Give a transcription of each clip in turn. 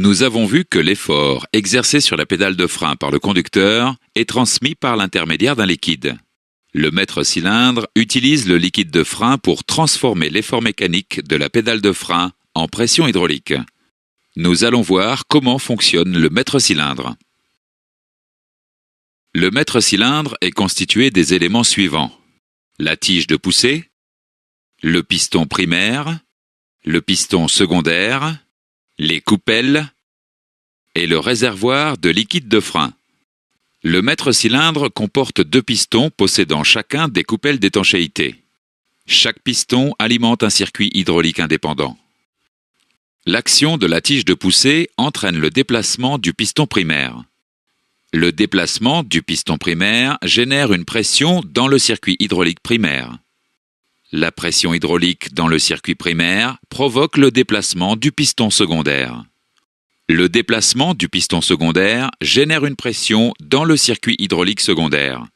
Nous avons vu que l'effort exercé sur la pédale de frein par le conducteur est transmis par l'intermédiaire d'un liquide. Le maître cylindre utilise le liquide de frein pour transformer l'effort mécanique de la pédale de frein en pression hydraulique. Nous allons voir comment fonctionne le maître cylindre. Le maître cylindre est constitué des éléments suivants: la tige de poussée, le piston primaire, le piston secondaire, les coupelles et le réservoir de liquide de frein. Le maître cylindre comporte deux pistons possédant chacun des coupelles d'étanchéité. Chaque piston alimente un circuit hydraulique indépendant. L'action de la tige de poussée entraîne le déplacement du piston primaire. Le déplacement du piston primaire génère une pression dans le circuit hydraulique primaire. La pression hydraulique dans le circuit primaire provoque le déplacement du piston secondaire. Le déplacement du piston secondaire génère une pression dans le circuit hydraulique secondaire.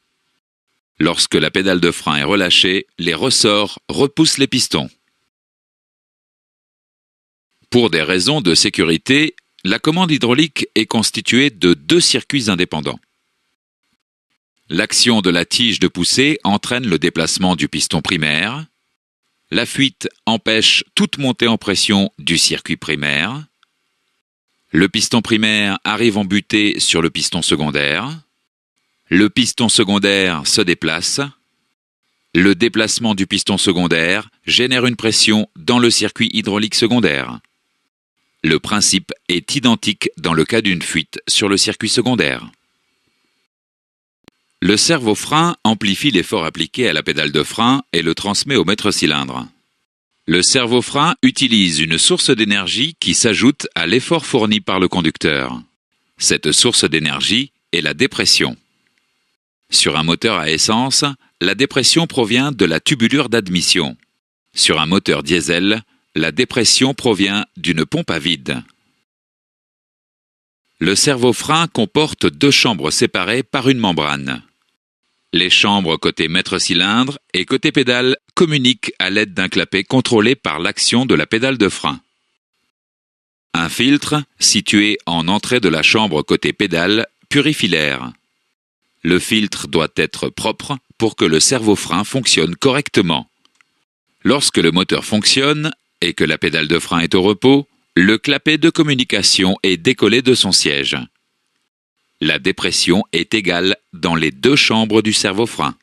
Lorsque la pédale de frein est relâchée, les ressorts repoussent les pistons. Pour des raisons de sécurité, la commande hydraulique est constituée de deux circuits indépendants. L'action de la tige de poussée entraîne le déplacement du piston primaire. La fuite empêche toute montée en pression du circuit primaire. Le piston primaire arrive en butée sur le piston secondaire. Le piston secondaire se déplace. Le déplacement du piston secondaire génère une pression dans le circuit hydraulique secondaire. Le principe est identique dans le cas d'une fuite sur le circuit secondaire. Le servo-frein amplifie l'effort appliqué à la pédale de frein et le transmet au maître cylindre. Le servo-frein utilise une source d'énergie qui s'ajoute à l'effort fourni par le conducteur. Cette source d'énergie est la dépression. Sur un moteur à essence, la dépression provient de la tubulure d'admission. Sur un moteur diesel, la dépression provient d'une pompe à vide. Le servo-frein comporte deux chambres séparées par une membrane. Les chambres côté maître cylindre et côté pédale communiquent à l'aide d'un clapet contrôlé par l'action de la pédale de frein. Un filtre, situé en entrée de la chambre côté pédale, purifie l'air. Le filtre doit être propre pour que le servo-frein fonctionne correctement. Lorsque le moteur fonctionne et que la pédale de frein est au repos, le clapet de communication est décollé de son siège. La dépression est égale dans les deux chambres du servo-frein.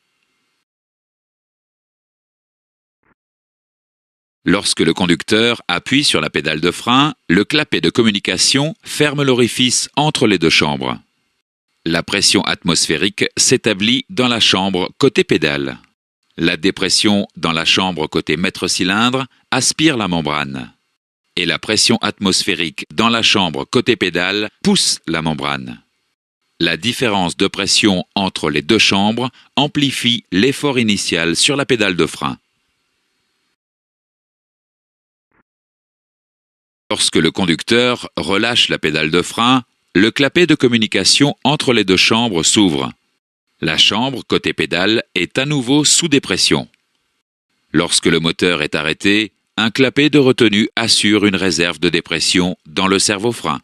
Lorsque le conducteur appuie sur la pédale de frein, le clapet de communication ferme l'orifice entre les deux chambres. La pression atmosphérique s'établit dans la chambre côté pédale. La dépression dans la chambre côté maître cylindre aspire la membrane. Et la pression atmosphérique dans la chambre côté pédale pousse la membrane. La différence de pression entre les deux chambres amplifie l'effort initial sur la pédale de frein. Lorsque le conducteur relâche la pédale de frein, le clapet de communication entre les deux chambres s'ouvre. La chambre côté pédale est à nouveau sous dépression. Lorsque le moteur est arrêté, un clapet de retenue assure une réserve de dépression dans le servo-frein.